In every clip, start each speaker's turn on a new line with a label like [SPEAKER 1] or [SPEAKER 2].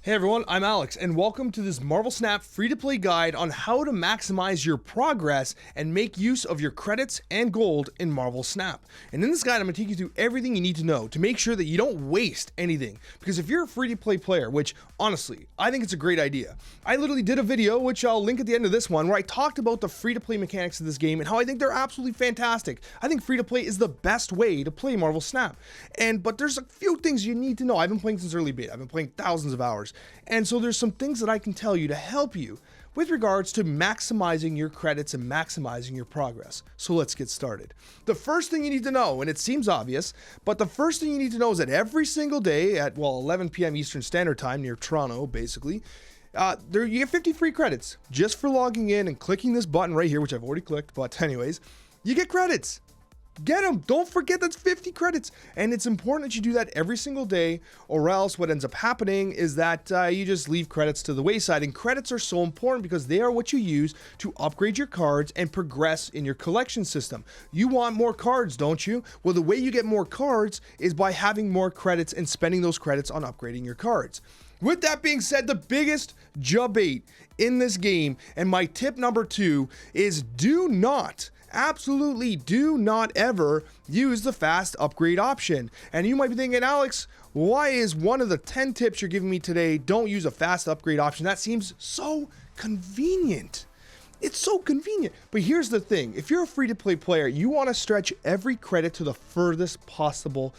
[SPEAKER 1] Hey everyone, I'm Alex, and welcome to this Marvel Snap free-to-play guide on how to maximize your progress and make use of your credits and gold in Marvel Snap. And in this guide, I'm going to take you through everything you need to know to make sure that you don't waste anything. Because if you're a free-to-play player, which honestly, I think it's a great idea. I literally did a video, which I'll link at the end of this one, where I talked about the free-to-play mechanics of this game and how I think they're absolutely fantastic. I think free-to-play is the best way to play Marvel Snap. But there's a few things you need to know. I've been playing since early beta. I've been playing thousands of hours. And so there's some things that I can tell you to help you with regards to maximizing your credits and maximizing your progress. So let's get started. The first thing you need to know, and it seems obvious, but the first thing you need to know is that every single day at, 11 p.m. Eastern Standard Time near Toronto, basically, you get 50 free credits just for logging in and clicking this button right here, which I've already clicked, but anyways, you get credits. Get them. Don't forget that's 50 credits. And it's important that you do that every single day, or else what ends up happening is that you just leave credits to the wayside. And credits are so important because they are what you use to upgrade your cards and progress in your collection system. You want more cards, don't you? Well, the way you get more cards is by having more credits and spending those credits on upgrading your cards. With that being said, the biggest jabait in this game, and my tip number 2, is absolutely do not ever use the fast upgrade option. And you might be thinking, Alex, why is one of the 10 tips you're giving me today don't use a fast upgrade option? That seems so convenient. It's so convenient. But here's the thing. If you're a free-to-play player, you want to stretch every credit to the furthest possible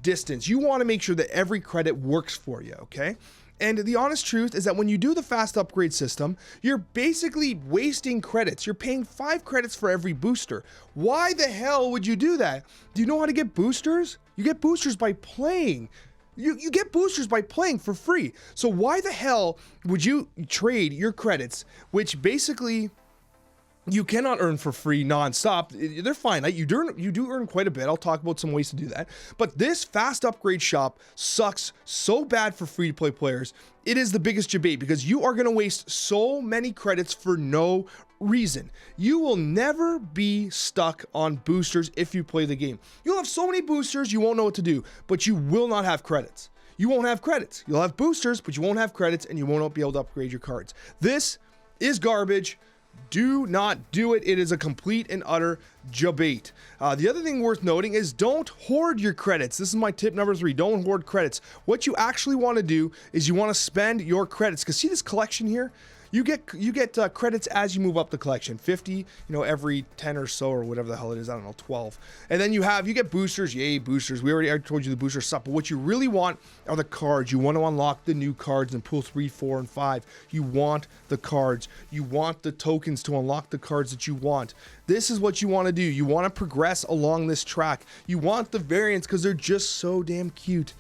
[SPEAKER 1] distance. You want to make sure that every credit works for you, okay? And the honest truth is that when you do the fast upgrade system, you're basically wasting credits. You're paying 5 credits for every booster. Why the hell would you do that? Do you know how to get boosters? You get boosters by playing. You get boosters by playing for free. So why the hell would you trade your credits, which basically you cannot earn for free nonstop? They're fine. You do earn quite a bit. I'll talk about some ways to do that. But this fast upgrade shop sucks so bad for free-to-play players. It is the biggest debate because you are going to waste so many credits for no reason. You will never be stuck on boosters if you play the game. You'll have so many boosters you won't know what to do, but you will not have credits. You won't have credits. You'll have boosters, but you won't have credits, and you won't be able to upgrade your cards. This is garbage. Do not do it. It is a complete and utter jabait. The other thing worth noting is don't hoard your credits. This is my tip number 3. Don't hoard credits. What you actually want to do is you want to spend your credits. Because see this collection here? You get credits as you move up the collection. 50, every 10 or so, or whatever the hell it is. I don't know, 12. And then you get boosters. Yay, boosters. I told you the boosters suck. But what you really want are the cards. You want to unlock the new cards in pool 3, 4, and 5. You want the cards. You want the tokens to unlock the cards that you want. This is what you want to do. You want to progress along this track. You want the variants because they're just so damn cute.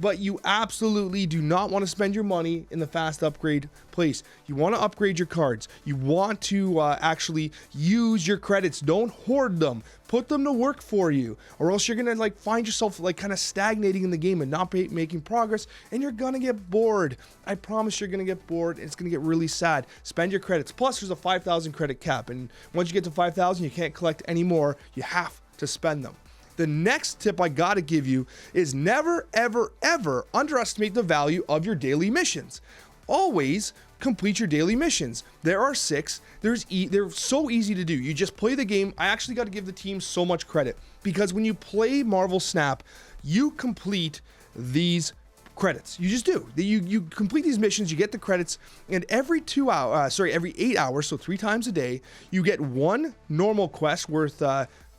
[SPEAKER 1] But you absolutely do not want to spend your money in the fast upgrade place. You want to upgrade your cards. You want to actually use your credits. Don't hoard them. Put them to work for you, or else you're gonna find yourself kind of stagnating in the game and not making progress, and you're gonna get bored. I promise you're gonna get bored, and it's gonna get really sad. Spend your credits. Plus, there's a 5,000 credit cap, and once you get to 5,000, you can't collect any more. You have to spend them. The next tip I gotta give you is never, ever, ever underestimate the value of your daily missions. Always complete your daily missions. There are 6. They're so easy to do. You just play the game. I actually got to give the team so much credit because when you play Marvel Snap, you complete these credits. You just do. You complete these missions, you get the credits, and every 8 hours, so 3 times a day, you get one normal quest worth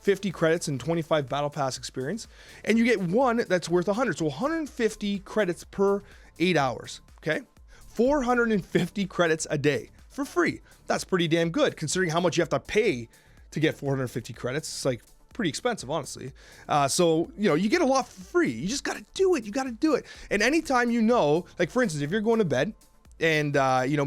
[SPEAKER 1] 50 credits and 25 battle pass experience, and you get one that's worth 100. So 150 credits per 8 hours, okay? 450 credits a day for free. That's pretty damn good considering how much you have to pay to get 450 credits. It's pretty expensive, honestly. So, you get a lot for free. You just got to do it. You got to do it. And anytime for instance, if you're going to bed and,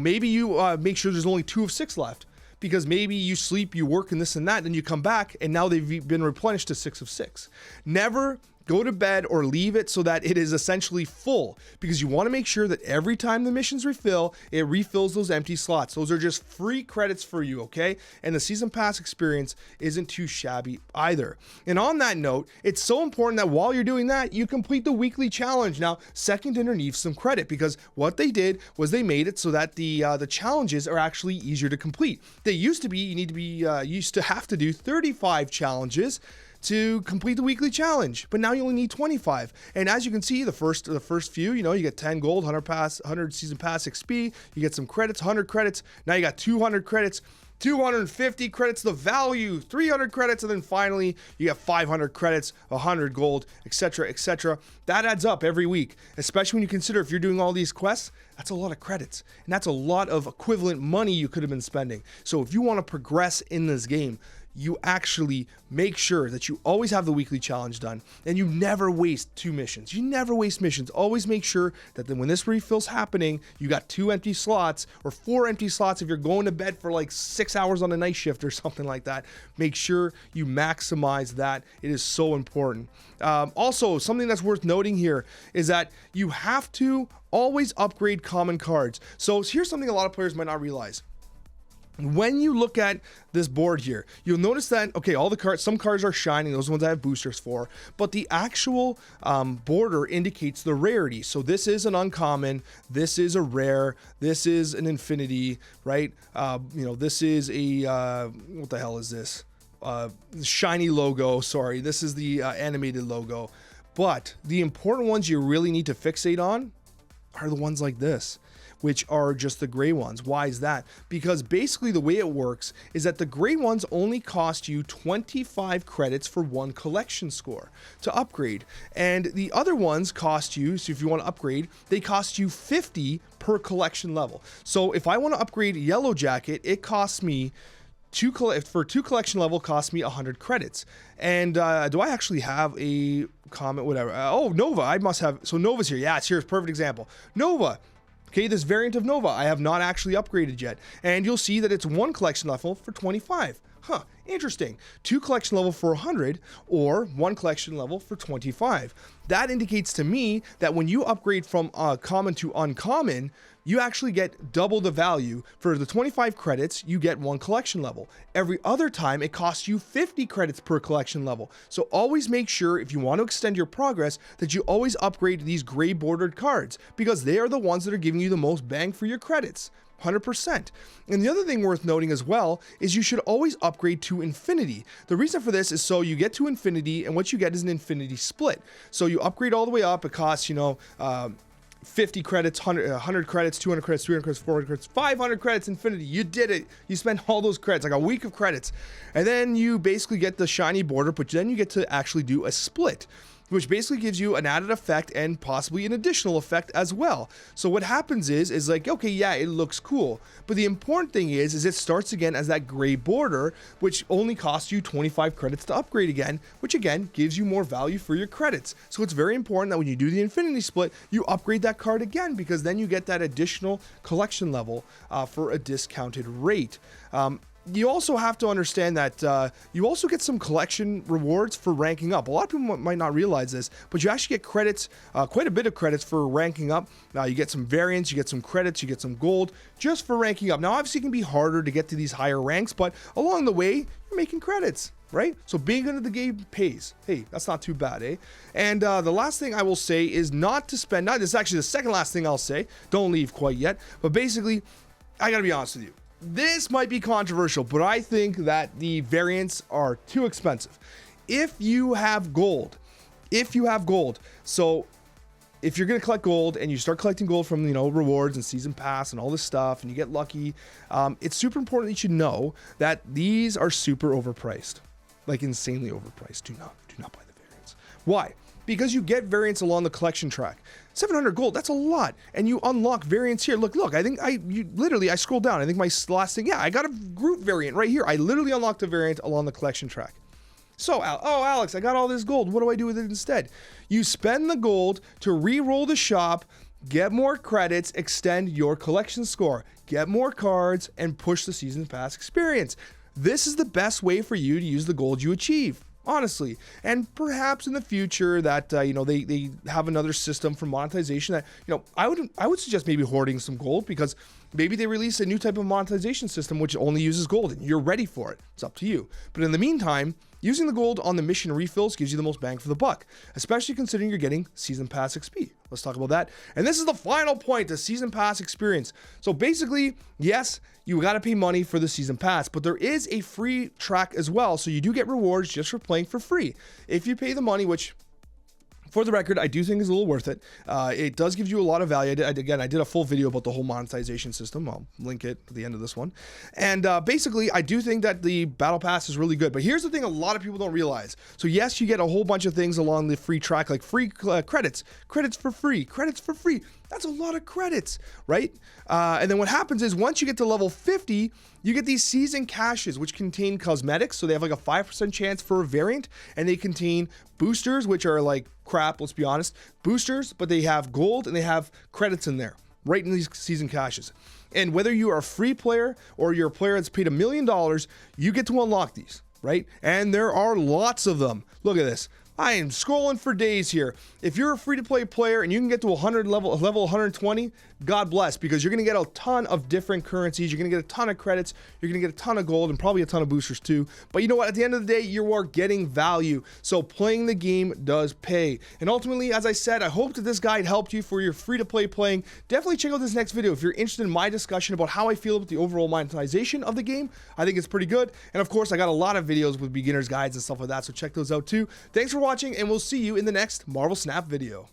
[SPEAKER 1] maybe you make sure there's only 2 of 6 left, because maybe you sleep, you work, and this and that, and you come back, and now they've been replenished to 6 of 6. Never go to bed or leave it so that it is essentially full, because you want to make sure that every time the missions refill, it refills those empty slots. Those are just free credits for you, okay? And the season pass experience isn't too shabby either. And on that note, it's so important that while you're doing that, you complete the weekly challenge. Now, second underneath some credit, because what they did was they made it so that the challenges are actually easier to complete. They used to be, you used to have to do 35 challenges to complete the weekly challenge, but now you only need 25. And as you can see, the first few, you get 10 gold, 100 season pass XP, you get some credits, 100 credits. Now you got 200 credits, 250 credits, the value, 300 credits, and then finally you get 500 credits, 100 gold, etc., etc. That adds up every week, especially when you consider if you're doing all these quests, that's a lot of credits, and that's a lot of equivalent money you could have been spending. So if you want to progress in this game, you actually make sure that you always have the weekly challenge done, and you never waste 2 missions. You never waste missions. Always make sure that then when this refill's happening, you got 2 empty slots or 4 empty slots if you're going to bed for like 6 hours on a night shift or something like that. Make sure you maximize that. It is so important. Also, something that's worth noting here is that you have to always upgrade common cards. So here's something a lot of players might not realize. When you look at this board here, you'll notice that, okay, all the cards, some cards are shining, those ones I have boosters for, but the actual border indicates the rarity. So this is an uncommon, this is a rare, this is an infinity, right? This is a, what the hell is this? Shiny logo, sorry, this is the animated logo. But the important ones you really need to fixate on are the ones like this, which are just the gray ones. Why is that? Because basically the way it works is that the gray ones only cost you 25 credits for 1 collection score to upgrade. And the other ones cost you, so if you want to upgrade, they cost you 50 per collection level. So if I want to upgrade Yellow Jacket, it costs me for 2 collection level costs me 100 credits. And do I actually have a comment? Whatever. Oh, Nova, I must have. So Nova's here. Yeah, it's here. It's a perfect example. Nova. Okay, this variant of Nova I have not actually upgraded yet, and you'll see that it's 1 collection level for 25. Huh, interesting. 2 collection level for 100, or 1 collection level for 25. That indicates to me that when you upgrade from common to uncommon, you actually get double the value. For the 25 credits, you get 1 collection level. Every other time, it costs you 50 credits per collection level. So always make sure, if you want to extend your progress, that you always upgrade these gray bordered cards, because they are the ones that are giving you the most bang for your credits. 100%. And the other thing worth noting as well is you should always upgrade to infinity. The reason for this is so you get to infinity, and what you get is an infinity split. So you upgrade all the way up, it costs, 50 credits, 100 credits, 200 credits, 300 credits, 400 credits, 500 credits, infinity. You did it. You spent all those credits, like a week of credits. And then you basically get the shiny border, but then you get to actually do a split, which basically gives you an added effect and possibly an additional effect as well. So what happens is like, okay, yeah, it looks cool, but the important thing is it starts again as that gray border, which only costs you 25 credits to upgrade again, which again gives you more value for your credits. So it's very important that when you do the infinity split, you upgrade that card again, because then you get that additional collection level for a discounted rate. You also have to understand that you also get some collection rewards for ranking up. A lot of people might not realize this, but you actually get credits, quite a bit of credits for ranking up. You get some variants, you get some credits, you get some gold just for ranking up. Now, obviously, it can be harder to get to these higher ranks, but along the way, you're making credits, right? So being into the game pays. Hey, that's not too bad, eh? And the last thing I will say is not to spend, this is actually the second last thing I'll say. Don't leave quite yet. But basically, I gotta be honest with you. This might be controversial, but I think that the variants are too expensive. If you have gold, so if you're going to collect gold and you start collecting gold from, rewards and season pass and all this stuff, and you get lucky, it's super important that you should know that these are super overpriced, like insanely overpriced. Do not buy the variants. Why? Because you get variants along the collection track. 700 gold, that's a lot. And you unlock variants here. Look, I think I scrolled down. I think my last thing, I got a group variant right here. I literally unlocked a variant along the collection track. So, Alex, I got all this gold. What do I do with it instead? You spend the gold to re-roll the shop, get more credits, extend your collection score, get more cards, and push the season pass experience. This is the best way for you to use the gold you achieve. honestly. And perhaps in the future that you know, they have another system for monetization that, you know, I would suggest maybe hoarding some gold, because maybe they release a new type of monetization system which only uses gold and you're ready for it. It's up to you. But in the meantime, using the gold on the mission refills gives you the most bang for the buck, especially considering you're getting Season Pass XP. Let's talk about that. And this is the final point, the Season Pass experience. So basically, yes, you got to pay money for the Season Pass, but there is a free track as well. So you do get rewards just for playing for free. If you pay the money, which, for the record, I do think is a little worth it. It does give you a lot of value. I did a full video about the whole monetization system. I'll link it at the end of this one. And basically, I do think that the Battle Pass is really good. But here's the thing a lot of people don't realize. So yes, you get a whole bunch of things along the free track, like free credits for free. That's a lot of credits, right? And then what happens is once you get to level 50, you get these season caches, which contain cosmetics. So they have like a 5% chance for a variant, and they contain boosters, which are like crap, let's be honest. Boosters, but they have gold and they have credits in there, right in these season caches. And whether you are a free player or you're a player that's paid $1 million, you get to unlock these, right? And there are lots of them. Look at this. I am scrolling for days here. If you're a free-to-play player and you can get to level 120, God bless, because you're going to get a ton of different currencies. You're going to get a ton of credits. You're going to get a ton of gold and probably a ton of boosters too. But you know what? At the end of the day, you are getting value. So playing the game does pay. And ultimately, as I said, I hope that this guide helped you for your free-to-play playing. Definitely check out this next video if you're interested in my discussion about how I feel about the overall monetization of the game. I think it's pretty good. And of course, I got a lot of videos with beginner's guides and stuff like that, so check those out too. Thanks for watching, and we'll see you in the next Marvel Snap video.